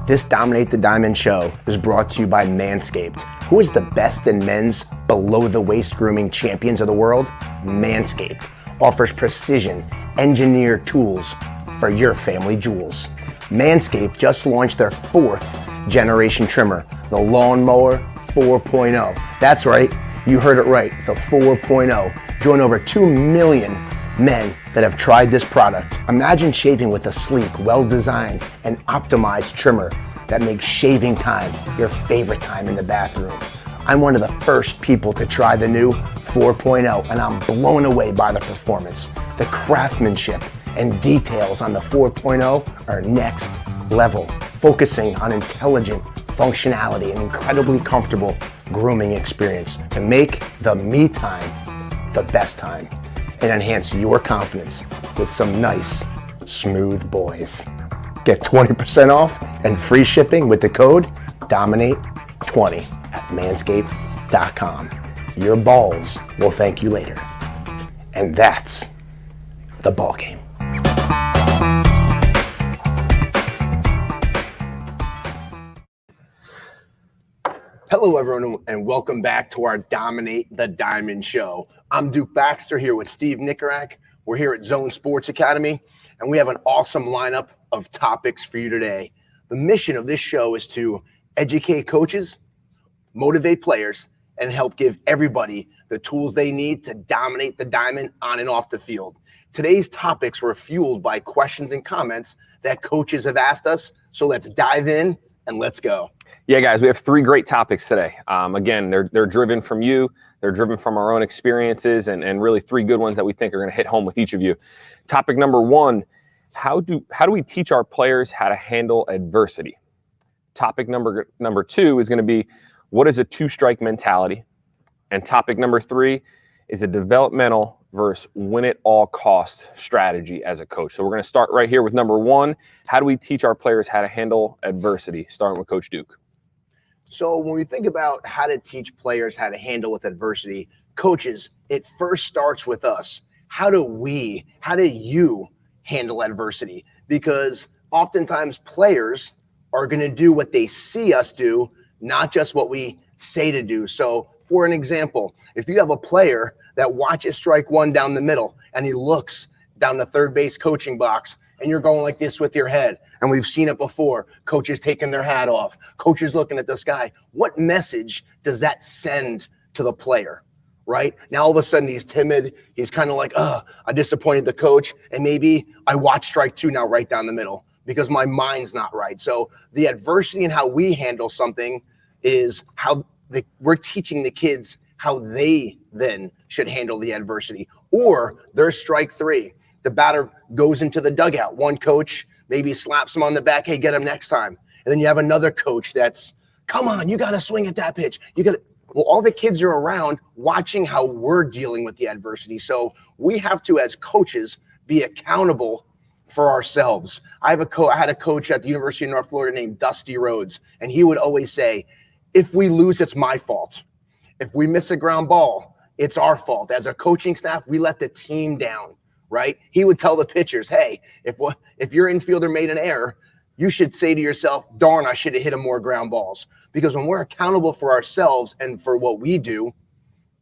This Dominate the Diamond show is brought to you by Manscaped. Who is the best in men's below-the-waist grooming champions of the world? Manscaped offers precision, engineered tools for your family jewels. Manscaped just launched their 4th generation trimmer, the Lawnmower 4.0. That's right, you heard it right, the 4.0. Join over 2 million men that have tried this product. Imagine shaving with a sleek, well-designed, and optimized trimmer that makes shaving time your favorite time in the bathroom. I'm one of the first people to try the new 4.0, and I'm blown away by the performance. The craftsmanship and details on the 4.0 are next level, focusing on intelligent functionality and incredibly comfortable grooming experience to make the me time the best time and enhance your confidence with some nice, smooth boys. Get 20% off and free shipping with the code DOMINATE20 at manscaped.com. Your balls will thank you later. And that's the ball game. Hello, everyone, and welcome back to our Dominate the Diamond show. I'm Duke Baxter here with Steve Nicorak. We're here at Zone Sports Academy, and we have an awesome lineup of topics for you today. The mission of this show is to educate coaches, motivate players, and help give everybody the tools they need to dominate the diamond on and off the field. Today's topics were fueled by questions and comments that coaches have asked us, so let's dive in and let's go. Yeah, guys, we have 3 great topics today. Again, they're driven from you. They're driven from our own experiences and really 3 good ones that we think are going to hit home with each of you. Topic number 1, how do we teach our players how to handle adversity? Topic number 2 is going to be, what is a 2-strike mentality? And topic number 3 is a developmental versus win-at-all-cost strategy as a coach. So we're going to start right here with number 1. How do we teach our players how to handle adversity? Starting with Coach Duke. So when we think about how to teach players how to handle with adversity, coaches, it first starts with us. How do you handle adversity? Because oftentimes players are going to do what they see us do, not just what we say to do. So for an example, if you have a player that watches strike 1 down the middle and he looks down the third base coaching box and you're going like this with your head, and we've seen it before, coaches taking their hat off, coaches looking at the sky, what message does that send to the player, right? Now all of a sudden he's timid, he's kind of like, I disappointed the coach, and maybe I watch strike 2 now right down the middle because my mind's not right. So the adversity and how we handle something is how we're teaching the kids how they then should handle the adversity. Or there's strike 3. The batter goes into the dugout. One coach maybe slaps him on the back, hey, get him next time. And then you have another coach that's, come on, you got to swing at that pitch. Well, all the kids are around watching how we're dealing with the adversity. So we have to, as coaches, be accountable for ourselves. I had a coach at the University of North Florida named Dusty Rhodes, and he would always say, if we lose, it's my fault. If we miss a ground ball, it's our fault. As a coaching staff, we let the team down, right? He would tell the pitchers, hey, if your infielder made an error, you should say to yourself, darn, I should have hit him more ground balls. Because when we're accountable for ourselves and for what we do,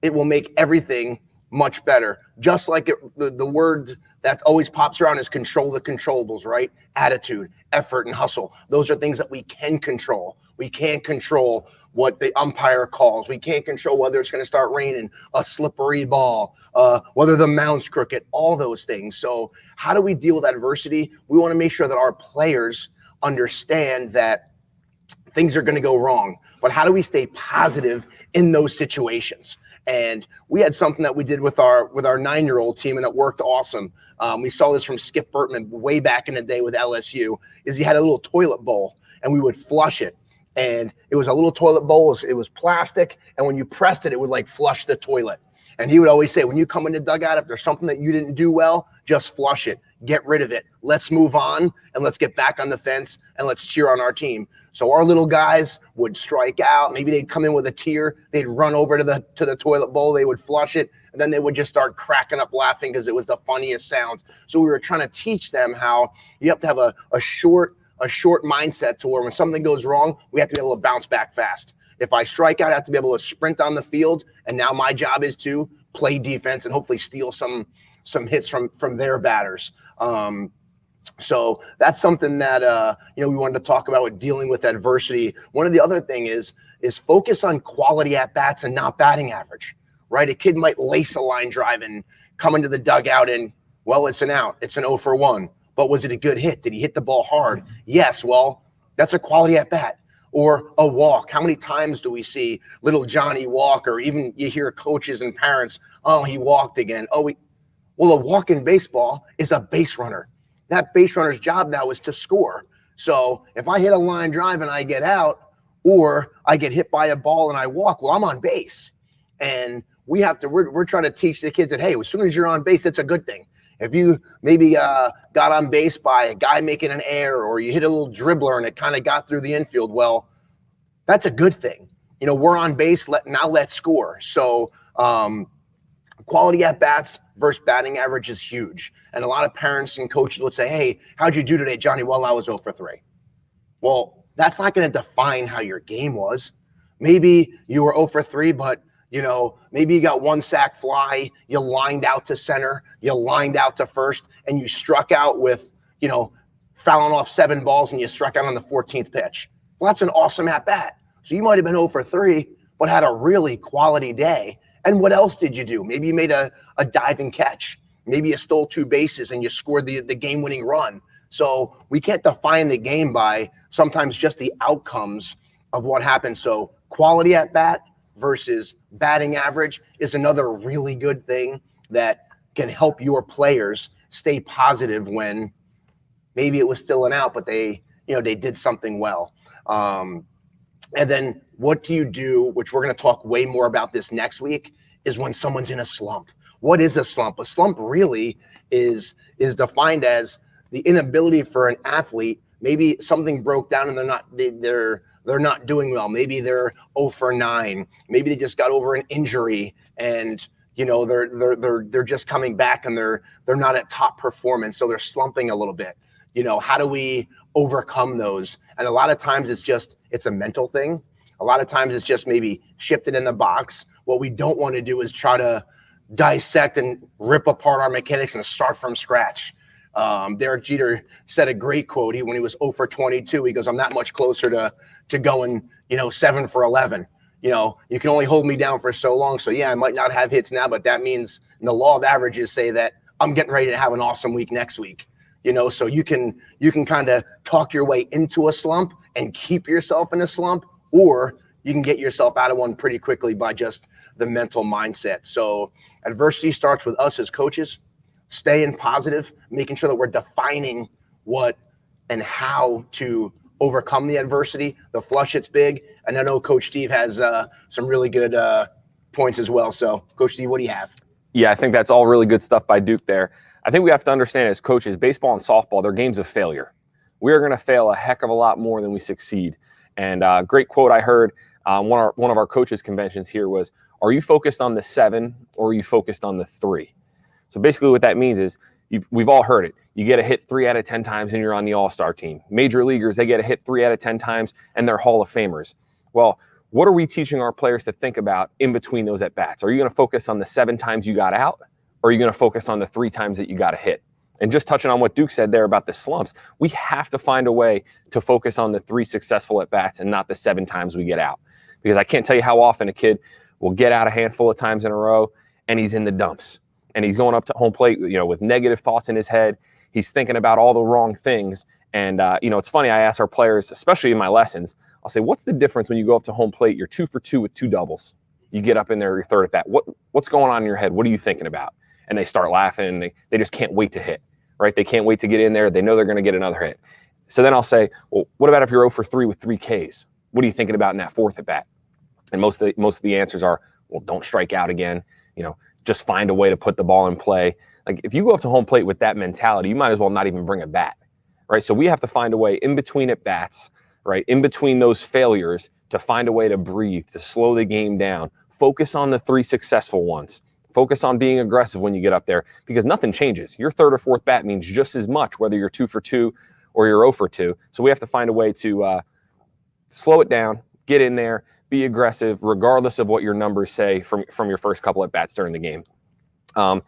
it will make everything much better. Just like the word that always pops around is control the controllables, right? Attitude, effort, and hustle. Those are things that we can control. We can't control what the umpire calls. We can't control whether it's going to start raining, a slippery ball, whether the mount's crooked, all those things. So how do we deal with adversity? We want to make sure that our players understand that things are going to go wrong, but how do we stay positive in those situations? And we had something that we did with our 9-year-old team, and it worked awesome. We saw this from Skip Bertman way back in the day with LSU, is he had a little toilet bowl, and we would flush it. And it was a little toilet bowl. It was plastic, and when you pressed it, it would like flush the toilet. And he would always say, when you come in the dugout, if there's something that you didn't do well, just flush it. Get rid of it. Let's move on, and let's get back on the fence, and let's cheer on our team. So our little guys would strike out. Maybe they'd come in with a tear. They'd run over to the toilet bowl. They would flush it, and then they would just start cracking up laughing because it was the funniest sound. So we were trying to teach them how you have to have a short mindset to where when something goes wrong, we have to be able to bounce back fast. If I strike out, I have to be able to sprint on the field, and now my job is to play defense and hopefully steal some hits from their batters. So that's something that we wanted to talk about with dealing with adversity. One of the other thing is focus on quality at bats and not batting average. Right? A kid might lace a line drive and come into the dugout and, well, it's an out. It's an 0 for 1. But was it a good hit? Did he hit the ball hard? Yes. Well, that's a quality at bat. Or a walk. How many times do we see little Johnny walk, or even you hear coaches and parents, oh, he walked again. Well, a walk in baseball is a base runner. That base runner's job now is to score. So if I hit a line drive and I get out, or I get hit by a ball and I walk, well, I'm on base. And we're trying to teach the kids that, hey, as soon as you're on base, it's a good thing. If you maybe got on base by a guy making an error, or you hit a little dribbler and it kind of got through the infield, well, that's a good thing. We're on base, let's score. So quality at bats versus batting average is huge. And a lot of parents and coaches would say, hey, how'd you do today, Johnny? Well, I was 0 for 3. Well, that's not going to define how your game was. Maybe you were 0 for 3, but maybe you got one sac fly, you lined out to center, you lined out to first, and you struck out with, fouling off 7 balls, and you struck out on the 14th pitch. Well, that's an awesome at-bat. So you might have been 0 for 3, but had a really quality day. And what else did you do? Maybe you made a diving catch. Maybe you stole 2 bases and you scored the game-winning run. So we can't define the game by sometimes just the outcomes of what happens. So quality at-bat versus batting average is another really good thing that can help your players stay positive when maybe it was still an out, but they did something well. And then what do you do, which we're going to talk way more about this next week, is when someone's in a slump. What is a slump? A slump really is defined as the inability for an athlete, maybe something broke down and they're not doing well. Maybe they're 0 for 9. Maybe they just got over an injury and they're just coming back and they're not at top performance, so they're slumping a little bit. How do we overcome those? And a lot of times it's a mental thing. A lot of times it's just maybe shifted in the box. What we don't want to do is try to dissect and rip apart our mechanics and start from scratch. Derek Jeter said a great quote. When he was 0 for 22, he goes, I'm not much closer to going, 7 for 11. You can only hold me down for so long. So yeah, I might not have hits now, but that means the law of averages say that I'm getting ready to have an awesome week next week. So you can kind of talk your way into a slump and keep yourself in a slump, or you can get yourself out of one pretty quickly by just the mental mindset. So adversity starts with us as coaches, staying positive, making sure that we're defining what and how to overcome the adversity. The flush, it's big. And I know Coach Steve has some really good points as well. So Coach Steve, what do you have? Yeah, I think that's all really good stuff by Duke there. I think we have to understand as coaches, baseball and softball, they're games of failure. We are going to fail a heck of a lot more than we succeed. And great quote I heard one of our coaches' conventions here was, are you focused on the 7 or are you focused on the 3? So basically what that means is we've all heard it. You get a hit 3 out of 10 times and you're on the all-star team. Major leaguers, they get a hit 3 out of 10 times and they're Hall of Famers. Well, what are we teaching our players to think about in between those at-bats? Are you going to focus on the 7 times you got out, or are you going to focus on the 3 times that you got a hit? And just touching on what Duke said there about the slumps, we have to find a way to focus on the 3 successful at-bats and not the 7 times we get out. Because I can't tell you how often a kid will get out a handful of times in a row and he's in the dumps. And he's going up to home plate, with negative thoughts in his head. He's thinking about all the wrong things. And, it's funny, I ask our players, especially in my lessons, I'll say, what's the difference when you go up to home plate? You're 2 for 2 with 2 doubles. You get up in there, your third at bat. What's going on in your head? What are you thinking about? And they start laughing, and they just can't wait to hit, right? They can't wait to get in there. They know they're going to get another hit. So then I'll say, well, what about if you're 0 for 3 with 3 Ks? What are you thinking about in that 4th at bat? And most of the answers are, well, don't strike out again. Just find a way to put the ball in play. Like if you go up to home plate with that mentality, you might as well not even bring a bat, right? So we have to find a way in between at bats, right? In between those failures to find a way to breathe, to slow the game down, focus on the 3 successful ones, focus on being aggressive when you get up there because nothing changes. Your 3rd or 4th bat means just as much, whether you're 2 for 2 or you're 0 for 2. So we have to find a way to slow it down, get in there, be aggressive, regardless of what your numbers say from your first couple at bats during the game. I'm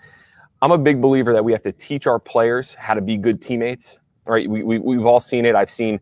a big believer that we have to teach our players how to be good teammates. Right? We've all seen it. I've seen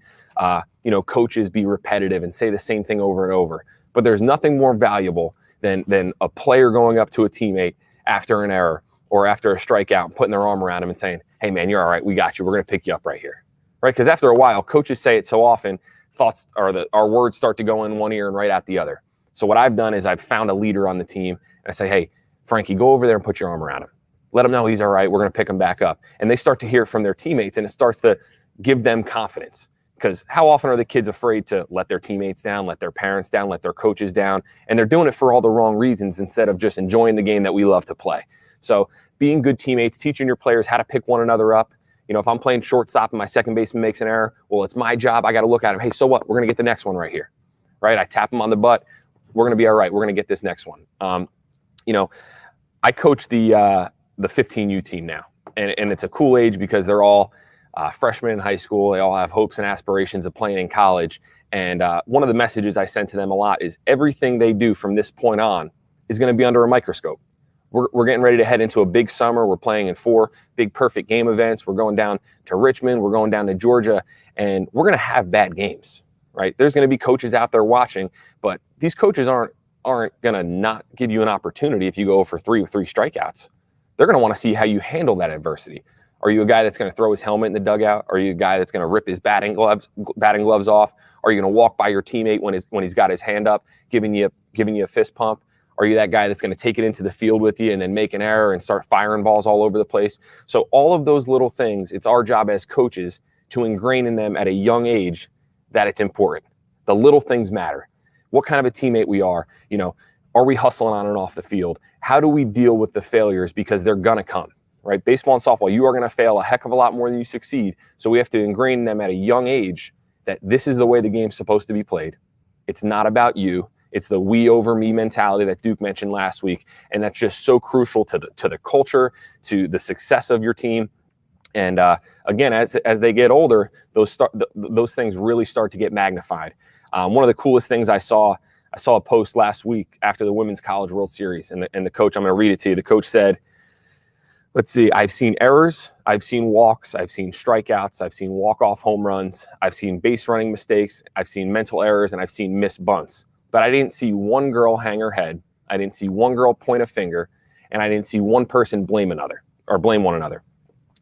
coaches be repetitive and say the same thing over and over. But there's nothing more valuable than a player going up to a teammate after an error or after a strikeout and putting their arm around him and saying, "Hey man, you're all right. We got you. We're going to pick you up right here." Right? Because after a while, coaches say it so often. Our words start to go in one ear and right out the other. So what I've done is I've found a leader on the team and I say, hey, Frankie, go over there and put your arm around him. Let him know he's all right. We're going to pick him back up. And they start to hear from their teammates and it starts to give them confidence. Because how often are the kids afraid to let their teammates down, let their parents down, let their coaches down? And they're doing it for all the wrong reasons instead of just enjoying the game that we love to play. So being good teammates, teaching your players how to pick one another up. If I'm playing shortstop and my second baseman makes an error, well, it's my job. I got to look at him. Hey, so what? We're going to get the next one right here, right? I tap him on the butt. We're going to be all right. We're going to get this next one. I coach the 15U team now, and it's a cool age because they're all freshmen in high school. They all have hopes and aspirations of playing in college. And one of the messages I send to them a lot is everything they do from this point on is going to be under a microscope. We're getting ready to head into a big summer. We're playing in 4 big perfect game events. We're going down to Richmond. We're going down to Georgia. And we're going to have bad games, right? There's going to be coaches out there watching. But these coaches aren't going to not give you an opportunity if you go for 3 with 3 strikeouts. They're going to want to see how you handle that adversity. Are you a guy that's going to throw his helmet in the dugout? Are you a guy that's going to rip his batting gloves off? Are you going to walk by your teammate when he's got his hand up, giving you a fist pump? Are you that guy that's going to take it into the field with you and then make an error and start firing balls all over the place? So all of those little things, it's our job as coaches to ingrain in them at a young age that it's important. The little things matter. What kind of a teammate we are, are we hustling on and off the field? How do we deal with the failures because they're going to come, right? Baseball and softball, you are going to fail a heck of a lot more than you succeed. So we have to ingrain in them at a young age that this is the way the game's supposed to be played. It's not about you. It's the we over me mentality that Duke mentioned last week. And that's just so crucial to the culture, to the success of your team. And again, as they get older, those things really start to get magnified. One of the coolest things I saw a post last week after the Women's College World Series. And the coach, I'm going to read it to you. The coach said, let's see, I've seen errors, I've seen walks, I've seen strikeouts, I've seen walk-off home runs, I've seen base running mistakes, I've seen mental errors, and I've seen missed bunts. But I didn't see one girl hang her head. I didn't see one girl point a finger, and I didn't see one person blame one another.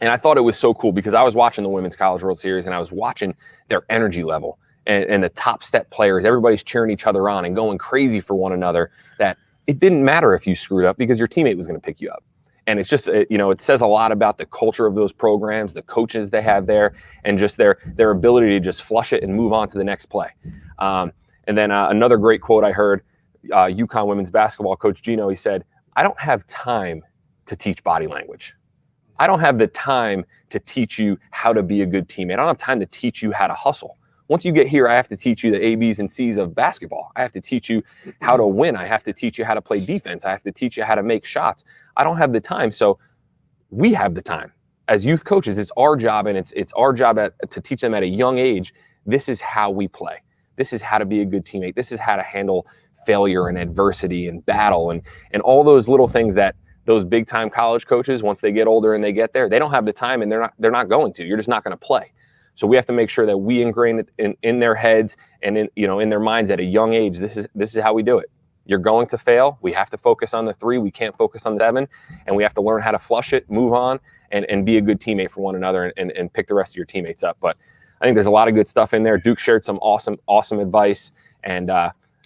And I thought it was so cool because I was watching the Women's College World Series and I was watching their energy level and the top step players. Everybody's cheering each other on and going crazy for one another, that it didn't matter if you screwed up because your teammate was going to pick you up. And it's just, it says a lot about the culture of those programs, the coaches they have there, and just their ability to just flush it and move on to the next play. And then another great quote I heard, UConn women's basketball coach Gino, he said, I don't have time to teach body language. I don't have the time to teach you how to be a good teammate. I don't have time to teach you how to hustle. Once you get here, I have to teach you the A, B's, and C's of basketball. I have to teach you how to win. I have to teach you how to play defense. I have to teach you how to make shots. I don't have the time. So we have the time. As youth coaches, it's our job, and it's our job to teach them at a young age, this is how we play. This is how to be a good teammate. This is how to handle failure and adversity and battle and all those little things that those big time college coaches, once they get older and they get there, they don't have the time, and they're not going to. You're just not going to play. So we have to make sure that we ingrain it in their heads and in their minds at a young age. This is how we do it. You're going to fail. We have to focus on the 3. We can't focus on the 7, and we have to learn how to flush it, move on, and be a good teammate for one another, and pick the rest of your teammates up. But I think there's a lot of good stuff in there. Duke shared some awesome advice. And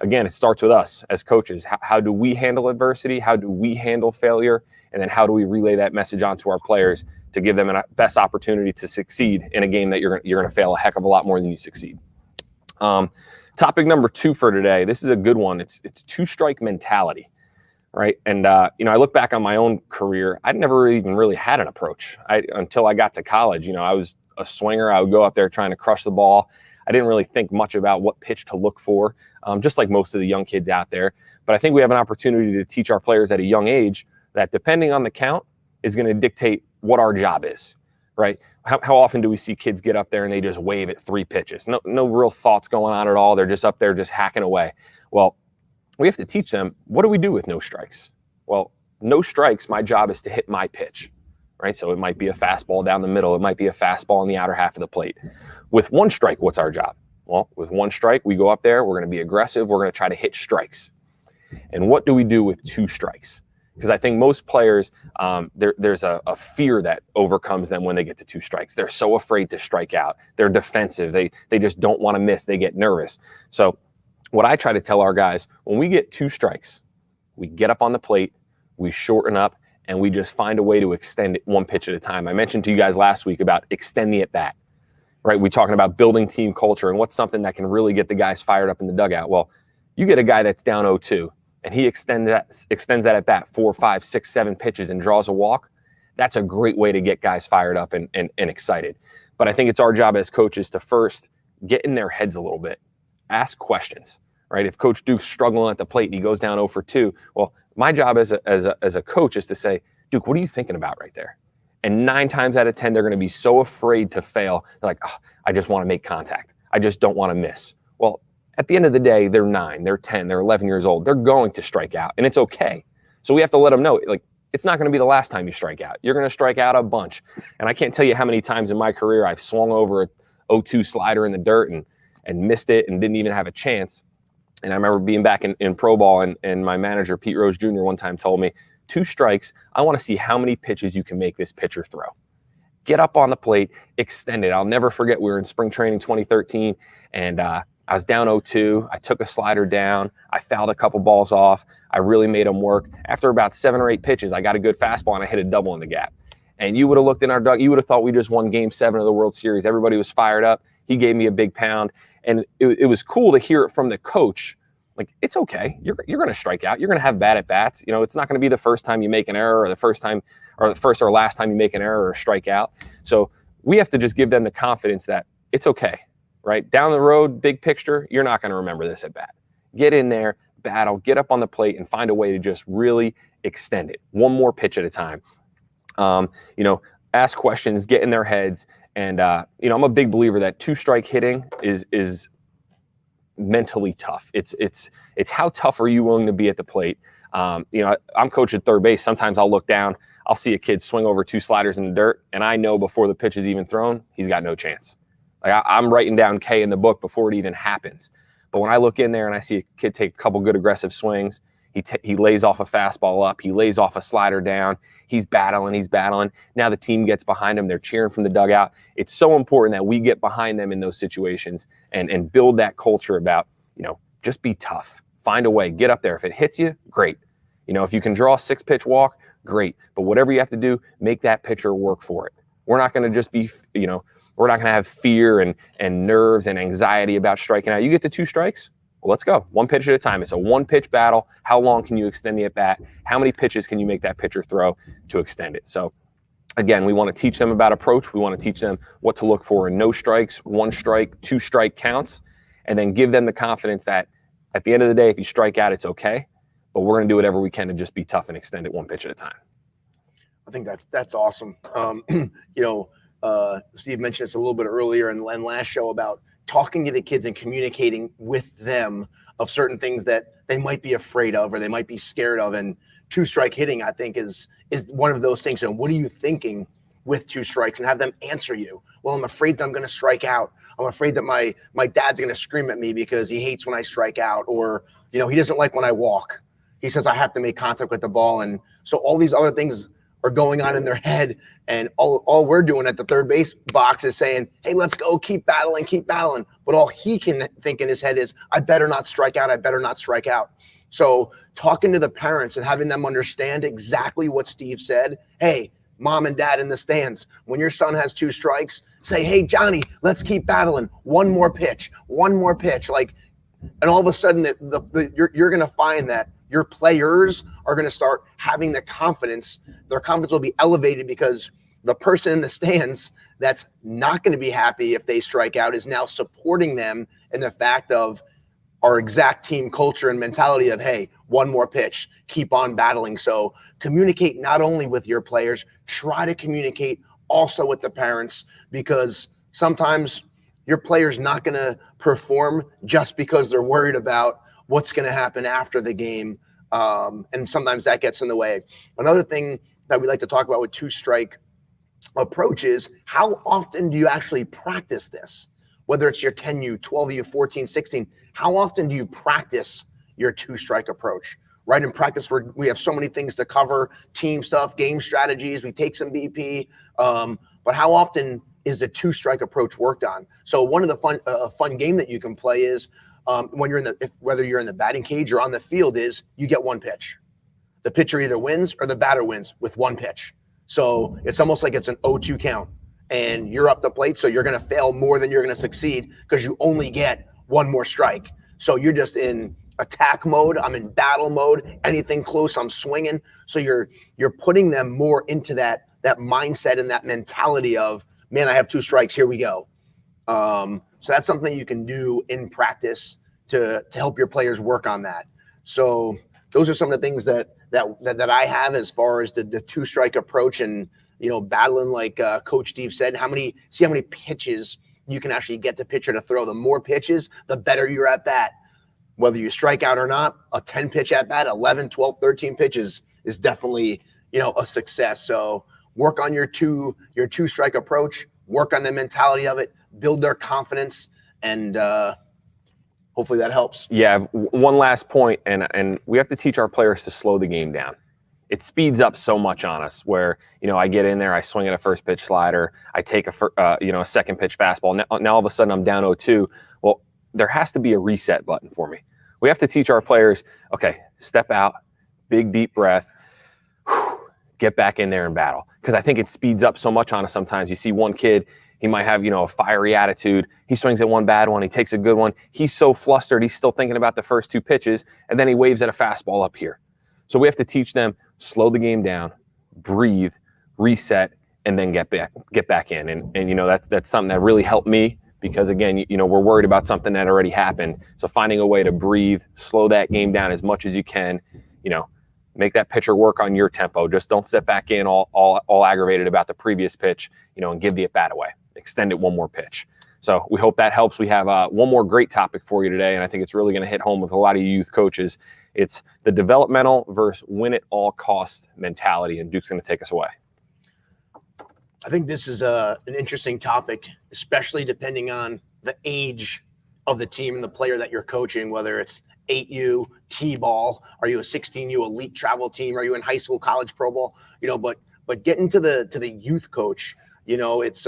again, it starts with us as coaches. How do we handle adversity? How do we handle failure? And then how do we relay that message on to our players to give them a best opportunity to succeed in a game that you're going to fail a heck of a lot more than you succeed? Topic number 2 for today. This is a good one. It's 2-strike mentality, right? And I look back on my own career. I'd never even really had an approach until I got to college. I was a swinger. I would go up there trying to crush the ball. I didn't really think much about what pitch to look for, just like most of the young kids out there. But I think we have an opportunity to teach our players at a young age that depending on the count is going to dictate what our job is, right? How often do we see kids get up there and they just wave at 3 pitches? No real thoughts going on at all. They're just up there just hacking away. Well, we have to teach them, what do we do with no strikes? Well, no strikes, my job is to hit my pitch, right? So it might be a fastball down the middle. It might be a fastball in the outer half of the plate. With 1 strike, what's our job? Well, with 1 strike, we go up there. We're going to be aggressive. We're going to try to hit strikes. And what do we do with 2 strikes? Because I think most players, there's a fear that overcomes them when they get to 2 strikes. They're so afraid to strike out. They're defensive. They just don't want to miss. They get nervous. So what I try to tell our guys, when we get 2 strikes, we get up on the plate, we shorten up, and we just find a way to extend it 1 pitch at a time. I mentioned to you guys last week about extend the at-bat, right? We're talking about building team culture and what's something that can really get the guys fired up in the dugout. Well, you get a guy that's down 0-2, and he extends that at bat 4, 5, 6, 7 pitches and draws a walk. That's a great way to get guys fired up and excited. But I think it's our job as coaches to first get in their heads a little bit, ask questions, right? If Coach Duke's struggling at the plate and he goes down 0 for 2, well, my job as a coach is to say, Duke, what are you thinking about right there? And 9 times out of 10, they're going to be so afraid to fail. They're like, oh, I just want to make contact. I just don't want to miss. Well, at the end of the day, they're 9, they're 10, they're 11 years old. They're going to strike out, and it's okay. So we have to let them know, like, it's not going to be the last time you strike out. You're going to strike out a bunch. And I can't tell you how many times in my career I've swung over a 0-2 slider in the dirt and missed it and didn't even have a chance. And I remember being back in pro ball, and my manager, Pete Rose Jr., one time told me, 2 strikes, I want to see how many pitches you can make this pitcher throw. Get up on the plate, extend it. I'll never forget, we were in spring training 2013, and I was down 0-2. I took a slider down. I fouled a couple balls off. I really made them work. After about 7 or 8 pitches, I got a good fastball, and I hit a double in the gap. And you would have looked in our dugout, you would have thought we just won Game 7 of the World Series. Everybody was fired up. He gave me a big pound. And it was cool to hear it from the coach. Like, it's okay. You're going to strike out. You're going to have bad at bats. It's not going to be the first time you make an error, or the first or last time you make an error or strike out. So we have to just give them the confidence that it's okay, right? Down the road, big picture, you're not going to remember this at bat. Get in there, battle, get up on the plate, and find a way to just really extend it. 1 more pitch at a time. Ask questions, get in their heads. And, I'm a big believer that 2-strike hitting is mentally tough. It's how tough are you willing to be at the plate? I'm coach at third base. Sometimes I'll look down, I'll see a kid swing over 2 sliders in the dirt, and I know before the pitch is even thrown, he's got no chance. Like, I'm writing down K in the book before it even happens. But when I look in there and I see a kid take a couple good aggressive swings, he lays off a fastball up, he lays off a slider down, he's battling. Now the team gets behind him, they're cheering from the dugout. It's so important that we get behind them in those situations and build that culture about, just be tough. Find a way, get up there. If it hits you, great. If you can draw a 6-pitch walk, great. But whatever you have to do, make that pitcher work for it. We're not going to just be, we're not going to have fear and nerves and anxiety about striking out. You get to 2 strikes, well, let's go. 1 pitch at a time. It's a 1-pitch battle. How long can you extend the at-bat? How many pitches can you make that pitcher throw to extend it? So, again, we want to teach them about approach. We want to teach them what to look for in no strikes, 1 strike, 2-strike counts, and then give them the confidence that at the end of the day, if you strike out, it's okay. But we're going to do whatever we can to just be tough and extend it 1 pitch at a time. I think that's awesome. Steve mentioned this a little bit earlier in last show about talking to the kids and communicating with them of certain things that they might be afraid of or they might be scared of. And, 2-strike hitting, I think, is one of those things. And what are you thinking with 2 strikes? And have them answer you. Well, I'm afraid that I'm going to strike out. I'm afraid that my dad's going to scream at me because he hates when I strike out, or he doesn't like when I walk. He says I have to make contact with the ball. And so all these other things are going on in their head, and all we're doing at the third base box is saying, hey, let's go, keep battling. But all he can think in his head is, I better not strike out. So talking to the parents and having them understand exactly what Steve said. Hey, mom and dad in the stands, when your son has 2 strikes, say, hey, Johnny, let's keep battling. One more pitch. And all of a sudden you're going to find that your players are going to start having the confidence. Their confidence will be elevated because the person in the stands that's not going to be happy if they strike out is now supporting them in the fact of our exact team culture and mentality of, hey, one more pitch, keep on battling. So communicate not only with your players, try to communicate also with the parents, because sometimes your player's not going to perform just because they're worried about what's going to happen after the game. And sometimes that gets in the way. Another thing that we like to talk about with 2-strike approach is, how often do you actually practice this? Whether it's your 10U, 12U, 14, 16, how often do you practice your 2-strike approach? Right? In practice, we have so many things to cover, team stuff, game strategies, we take some BP, but how often is the 2-strike approach worked on? So one of the fun game that you can play is, when whether you're in the batting cage or on the field, is you get 1 pitch. The pitcher either wins or the batter wins with 1 pitch. So it's almost like it's an 0-2 count, and you're up the plate, so you're going to fail more than you're going to succeed because you only get 1 more strike. So you're just in attack mode. I'm in battle mode. Anything close, I'm swinging. So you're putting them more into that mindset and that mentality of, man, I have 2 strikes. Here we go. So that's something you can do in practice to help your players work on that. So those are some of the things that I have as far as the 2-strike approach, and battling, like Coach Steve said, how many pitches you can actually get the pitcher to throw. The more pitches, the better you're at bat. Whether you strike out or not, a 10-pitch at bat, 11, 12, 13 pitches is definitely a success. So work on your 2-strike approach, work on the mentality of it, build their confidence, and hopefully that helps. Yeah, one last point, and we have to teach our players to slow the game down. It speeds up so much on us where, I get in there, I swing at a first pitch slider, I take a second pitch fastball. Now all of a sudden I'm down 0-2. Well, there has to be a reset button for me. We have to teach our players, okay, step out, big deep breath, get back in there and battle. Because I think it speeds up so much on us sometimes. You see one kid, he might have, a fiery attitude. He swings at one bad one. He takes a good one. He's so flustered. He's still thinking about the first 2 pitches, and then he waves at a fastball up here. So we have to teach them, slow the game down, breathe, reset, and then get back in. And that's something that really helped me, because again, we're worried about something that already happened. So finding a way to breathe, slow that game down as much as you can, make that pitcher work on your tempo. Just don't step back in all aggravated about the previous pitch, and give the at-bat away. Extend it 1 more pitch. So we hope that helps. We have one more great topic for you today, and I think it's really going to hit home with a lot of you youth coaches. It's the developmental versus win-at-all-cost mentality, and Duke's going to take us away. I think this is an interesting topic, especially depending on the age of the team and the player that you're coaching, whether it's 8U, T-ball, are you a 16U elite travel team? Are you in high school, college, pro ball? But getting to the youth coach, it's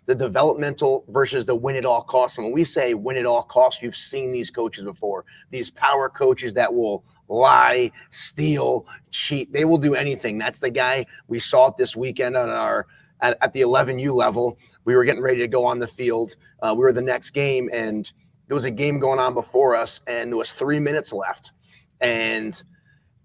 the developmental versus the win at all costs. And when we say win at all costs, you've seen these coaches before. These power coaches that will lie, steal, cheat. They will do anything. That's the guy we saw it this weekend on at the 11U level. We were getting ready to go on the field. We were the next game, and there was a game going on before us, and there was 3 minutes left. And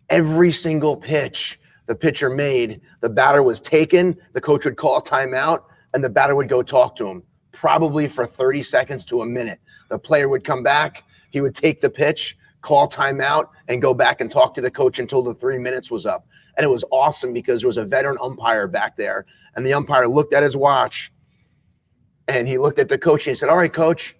every single pitch the pitcher made, the batter was taken, the coach would call a timeout, and the batter would go talk to him, probably for 30 seconds to a minute. The player would come back, he would take the pitch, call timeout, and go back and talk to the coach until the 3 minutes was up. And it was awesome because there was a veteran umpire back there, and the umpire looked at his watch, and he looked at the coach, and he said, all right, coach,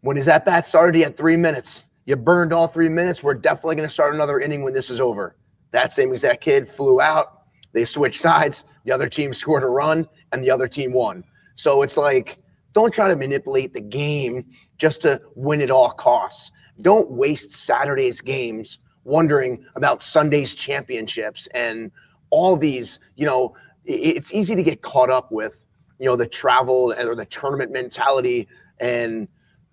when his at-bat started, he had 3 minutes. You burned all 3 minutes. We're definitely going to start another inning when this is over. That same exact kid flew out. They switched sides. The other team scored a run, and the other team won. So it's like, don't try to manipulate the game just to win at all costs. Don't waste Saturday's games wondering about Sunday's championships and all these, it's easy to get caught up with, the travel or the tournament mentality. And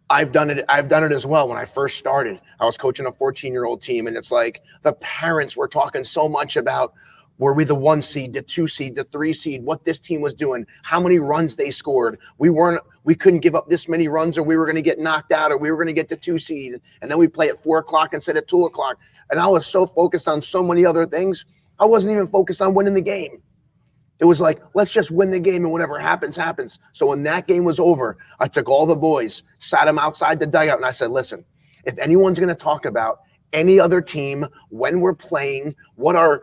I've done it as well. When I first started, I was coaching a 14-year-old team, and it's like the parents were talking so much about, were we the 1 seed, the 2 seed, the 3 seed, what this team was doing, how many runs they scored. We couldn't give up this many runs, or we were going to get knocked out, or we were going to get the 2 seed. And then we play at 4 o'clock instead of 2 o'clock. And I was so focused on so many other things. I wasn't even focused on winning the game. It was like, let's just win the game, and whatever happens, happens. So when that game was over, I took all the boys, sat them outside the dugout, and I said, listen, if anyone's going to talk about any other team, when we're playing, what our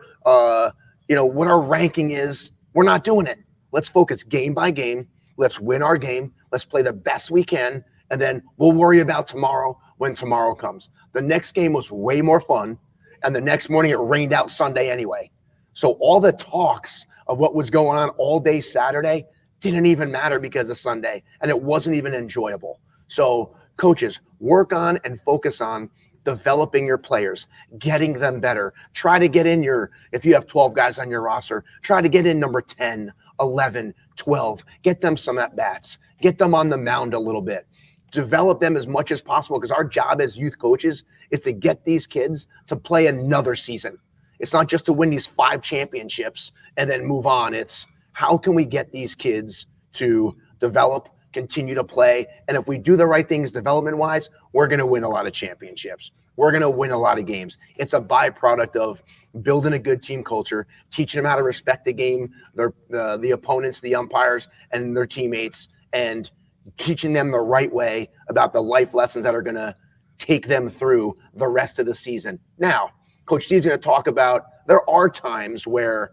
ranking is, we're not doing it. Let's focus game by game. Let's win our game. Let's play the best we can. And then we'll worry about tomorrow when tomorrow comes. The next game was way more fun. And the next morning it rained out Sunday anyway. So all the talks of what was going on all day Saturday didn't even matter because of Sunday. And it wasn't even enjoyable. So coaches, work on and focus on developing your players, getting them better. Try to get in if you have 12 guys on your roster, try to get in number 10, 11, 12. Get them some at-bats. Get them on the mound a little bit. Develop them as much as possible, because our job as youth coaches is to get these kids to play another season. It's not just to win these 5 championships and then move on. It's how can we get these kids to develop, continue to play. And if we do the right things development-wise, we're going to win a lot of championships. We're going to win a lot of games. It's a byproduct of building a good team culture, teaching them how to respect the game, the opponents, the umpires, and their teammates, and teaching them the right way about the life lessons that are going to take them through the rest of the season. Now, Coach Steve's going to talk about, there are times where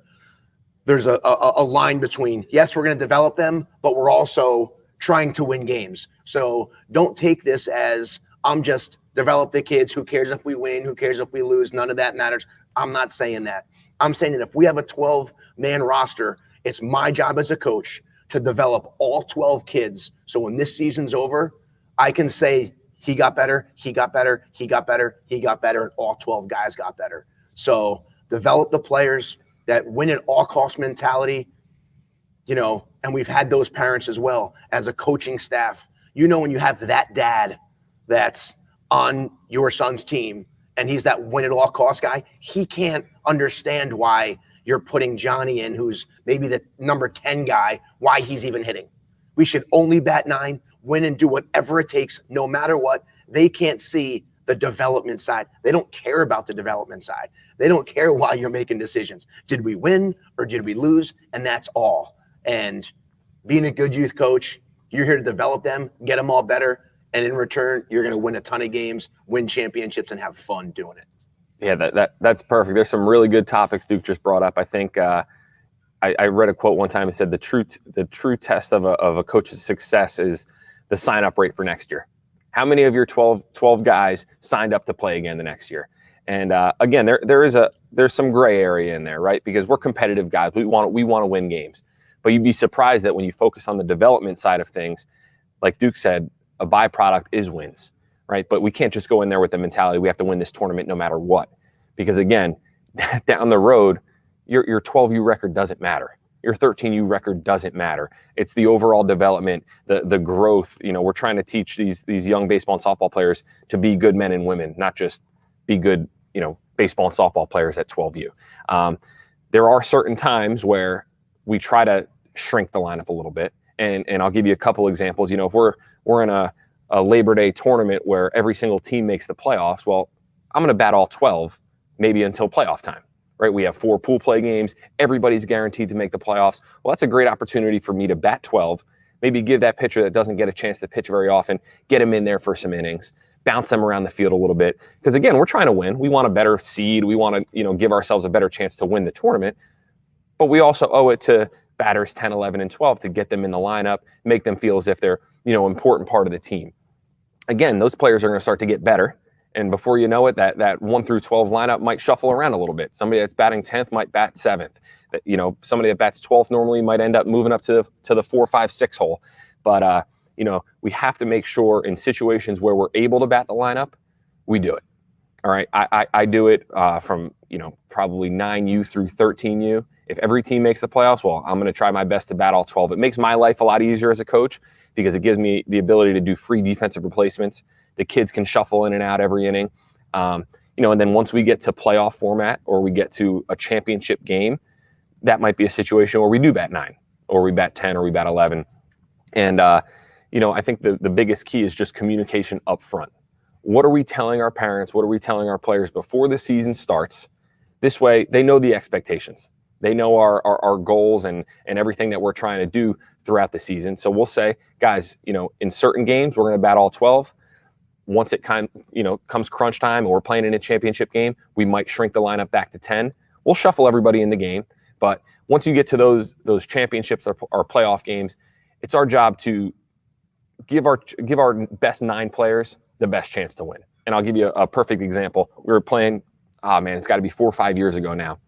there's a line between, yes, we're going to develop them, but we're also trying to win games. So don't take this as, I'm just develop the kids. Who cares if we win? Who cares if we lose? None of that matters. I'm not saying that. I'm saying that if we have a 12-man roster, it's my job as a coach to develop all 12 kids. So when this season's over, I can say he got better, he got better, he got better, he got better, and all 12 guys got better. So develop the players, that win at all cost mentality, and we've had those parents as well as a coaching staff. When you have that dad that's on your son's team and he's that win at all cost guy, he can't understand why you're putting Johnny in, who's maybe the number 10 guy, why he's even hitting. We should only bat 9, win, and do whatever it takes, no matter what. They can't see the development side. They don't care about the development side. They don't care why you're making decisions. Did we win or did we lose? And that's all. And being a good youth coach, you're here to develop them, get them all better. And in return, you're going to win a ton of games, win championships, and have fun doing it. Yeah, that's perfect. There's some really good topics Duke just brought up. I think I read a quote one time. It said the true test of a coach's success is the sign-up rate for next year. How many of your 12 guys signed up to play again the next year? And again, there's some gray area in there, right? Because we're competitive guys. We want to win games. But you'd be surprised that when you focus on the development side of things, like Duke said, a byproduct is wins, right? But we can't just go in there with the mentality we have to win this tournament no matter what. Because again, down the road, your 12U record doesn't matter. Your 13U record doesn't matter. It's the overall development, the growth. We're trying to teach these young baseball and softball players to be good men and women, not just be good, baseball and softball players at 12U. There are certain times where we try to shrink the lineup a little bit. And I'll give you a couple examples. If we're in a Labor Day tournament where every single team makes the playoffs, well, I'm going to bat all 12 maybe until playoff time, right? We have 4 pool play games. Everybody's guaranteed to make the playoffs. Well, that's a great opportunity for me to bat 12, maybe give that pitcher that doesn't get a chance to pitch very often, get him in there for some innings, bounce them around the field a little bit. Because again, we're trying to win. We want a better seed. We want to, give ourselves a better chance to win the tournament. But we also owe it to batters 10, 11, and 12 to get them in the lineup, make them feel as if they're, important part of the team. Again, those players are going to start to get better And before you know it, that 1 through 12 lineup might shuffle around a little bit. Somebody that's batting 10th might bat 7th. Somebody that bats 12th normally might end up moving up to the 4, 5, 6 hole. But we have to make sure in situations where we're able to bat the lineup, we do it. All right, I do it from probably 9U through 13U. If every team makes the playoffs, well, I'm going to try my best to bat all 12. It makes my life a lot easier as a coach because it gives me the ability to do free defensive replacements. The kids can shuffle in and out every inning. And then once we get to playoff format or we get to a championship game, that might be a situation where we do bat 9 or we bat 10 or we bat 11. And, I think the biggest key is just communication up front. What are we telling our parents? What are we telling our players before the season starts? This way, they know the expectations. They know our goals and everything that we're trying to do throughout the season. So we'll say, guys, in certain games, we're going to bat all 12. Once it comes crunch time or we're playing in a championship game, we might shrink the lineup back to 10. We'll shuffle everybody in the game. But once you get to those championships or playoff games, it's our job to give our best 9 players the best chance to win. And I'll give you a perfect example. We were playing, it's got to be 4 or 5 years ago now.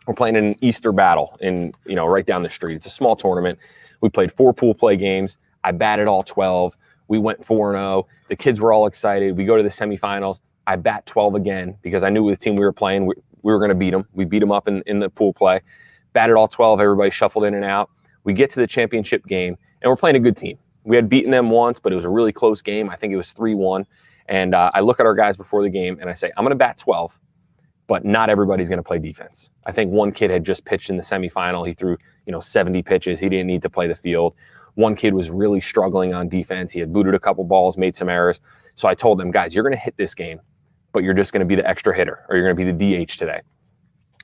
We're playing in an Easter battle in, right down the street. It's a small tournament. We played 4 pool play games. I batted all 12. We went 4-0. The kids were all excited. We go to the semifinals. I bat 12 again because I knew with the team we were playing, we were going to beat them. We beat them up in the pool play. Batted all 12. Everybody shuffled in and out. We get to the championship game, and we're playing a good team. We had beaten them once, but it was a really close game. I think it was 3-1. And I look at our guys before the game, and I say, I'm going to bat 12, but not everybody's going to play defense. I think one kid had just pitched in the semifinal. He threw 70 pitches. He didn't need to play the field. One kid was really struggling on defense. He had booted a couple balls, made some errors. So I told them, guys, you're going to hit this game, but you're just going to be the extra hitter, or you're going to be the DH today.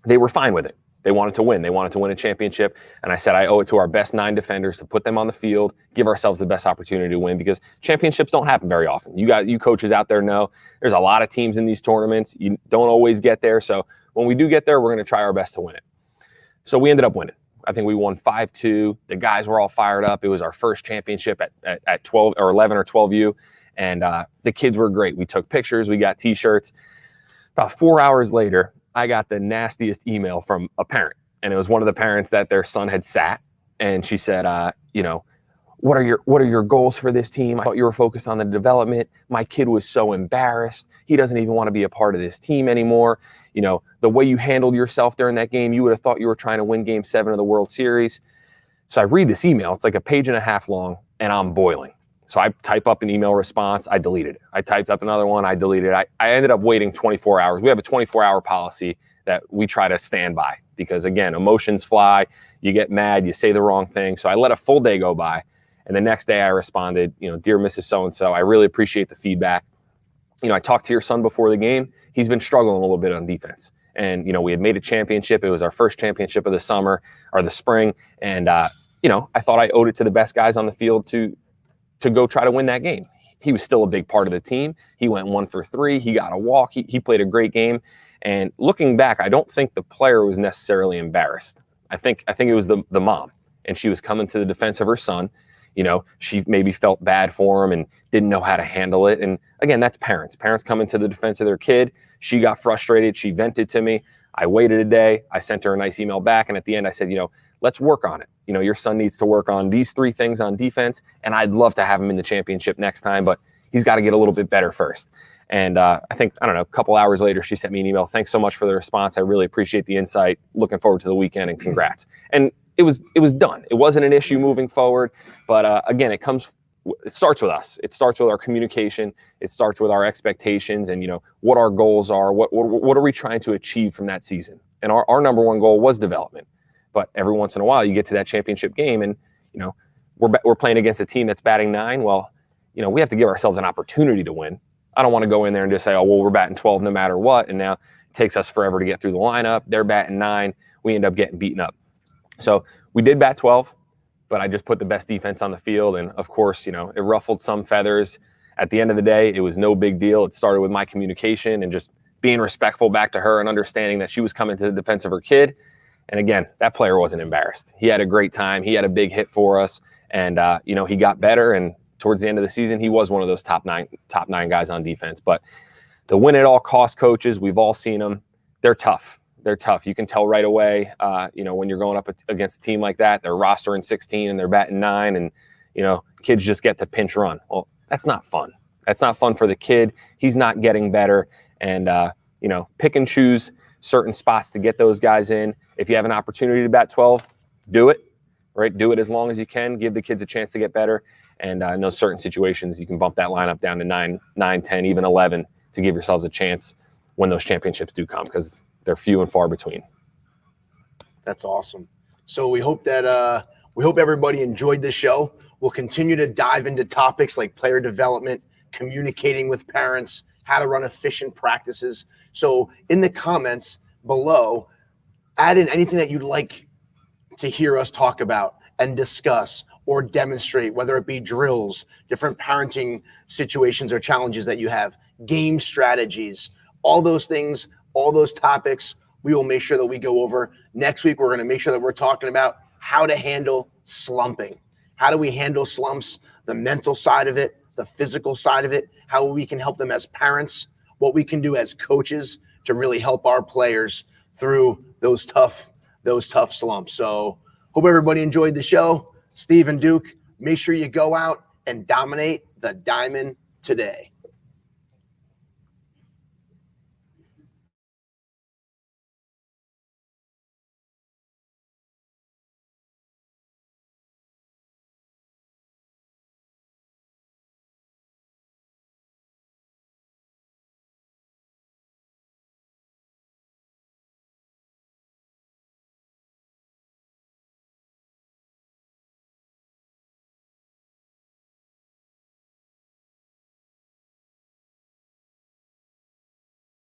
They were fine with it. They wanted to win. They wanted to win a championship. And I said, I owe it to our best 9 defenders to put them on the field, give ourselves the best opportunity to win, because championships don't happen very often. You coaches out there know there's a lot of teams in these tournaments. You don't always get there. So when we do get there, we're going to try our best to win it. So we ended up winning. I think we won 5-2. The guys were all fired up. It was our first championship at 12 or 11 or 12U. And the kids were great. We took pictures. We got T-shirts. About 4 hours later, I got the nastiest email from a parent. And it was one of the parents that their son had sat. And she said, what are your goals for this team? I thought you were focused on the development. My kid was so embarrassed. He doesn't even want to be a part of this team anymore. The way you handled yourself during that game, you would have thought you were trying to win Game 7 of the World Series. So I read this email. It's like a page and a half long, and I'm boiling. So I type up an email response. I deleted it. I typed up another one. I deleted it. I ended up waiting 24 hours. We have a 24-hour policy that we try to stand by because, again, emotions fly. You get mad. You say the wrong thing. So I let a full day go by. And the next day I responded, dear Mrs. So-and-so, I really appreciate the feedback. I talked to your son before the game. He's been struggling a little bit on defense. And, we had made a championship. It was our first championship of the summer or the spring. And, I thought I owed it to the best guys on the field to go try to win that game. He was still a big part of the team. He went 1 for 3. He got a walk. He played a great game. And looking back, I don't think the player was necessarily embarrassed. I think it was the mom. And she was coming to the defense of her son. She maybe felt bad for him and didn't know how to handle it. And again, that's parents. Parents coming to the defense of their kid. She got frustrated. She vented to me. I waited a day. I sent her a nice email back. And at the end, I said, let's work on it. Your son needs to work on these 3 things on defense. And I'd love to have him in the championship next time, but he's got to get a little bit better first. And I think, a couple hours later, she sent me an email. Thanks so much for the response. I really appreciate the insight. Looking forward to the weekend and congrats. And it was done. It wasn't an issue moving forward. But again, it starts with us. It starts with our communication. It starts with our expectations and, what our goals are. What are we trying to achieve from that season? And our number one goal was development. But every once in a while, you get to that championship game and, we're playing against a team that's batting 9. Well, we have to give ourselves an opportunity to win. I don't want to go in there and just say, oh, well, we're batting 12 no matter what. And now it takes us forever to get through the lineup. They're batting 9. We end up getting beaten up. So we did bat 12, but I just put the best defense on the field. And of course, it ruffled some feathers. At the end of the day, it was no big deal. It started with my communication and just being respectful back to her and understanding that she was coming to the defense of her kid. And again, that player wasn't embarrassed. He had a great time. He had a big hit for us. And, he got better. And towards the end of the season, he was one of those top nine guys on defense. But The win at all cost coaches, we've all seen them. They're tough. They're tough. You can tell right away, when you're going up against a team like that, they're rostering 16 and they're batting 9 and, kids just get to pinch run. Well, that's not fun. That's not fun for the kid. He's not getting better. And, pick and choose certain spots to get those guys in. If you have an opportunity to bat 12, do it, right? Do it as long as you can. Give the kids a chance to get better. And in those certain situations, you can bump that lineup down to 9, 10, even 11 to give yourselves a chance when those championships do come, because they're few and far between. That's awesome. So we hope that everybody enjoyed this show. We'll continue to dive into topics like player development, communicating with parents, how to run efficient practices. So in the comments below, add in anything that you'd like to hear us talk about and discuss or demonstrate, whether it be drills, different parenting situations or challenges that you have, game strategies, all those things, all those topics, we will make sure that we go over. Next week, we're going to make sure that we're talking about how to handle slumping. How do we handle slumps, the mental side of it, the physical side of it, how we can help them as parents, what we can do as coaches to really help our players through those tough slumps. So hope everybody enjoyed the show. Steve and Duke, make sure you go out and dominate the diamond today.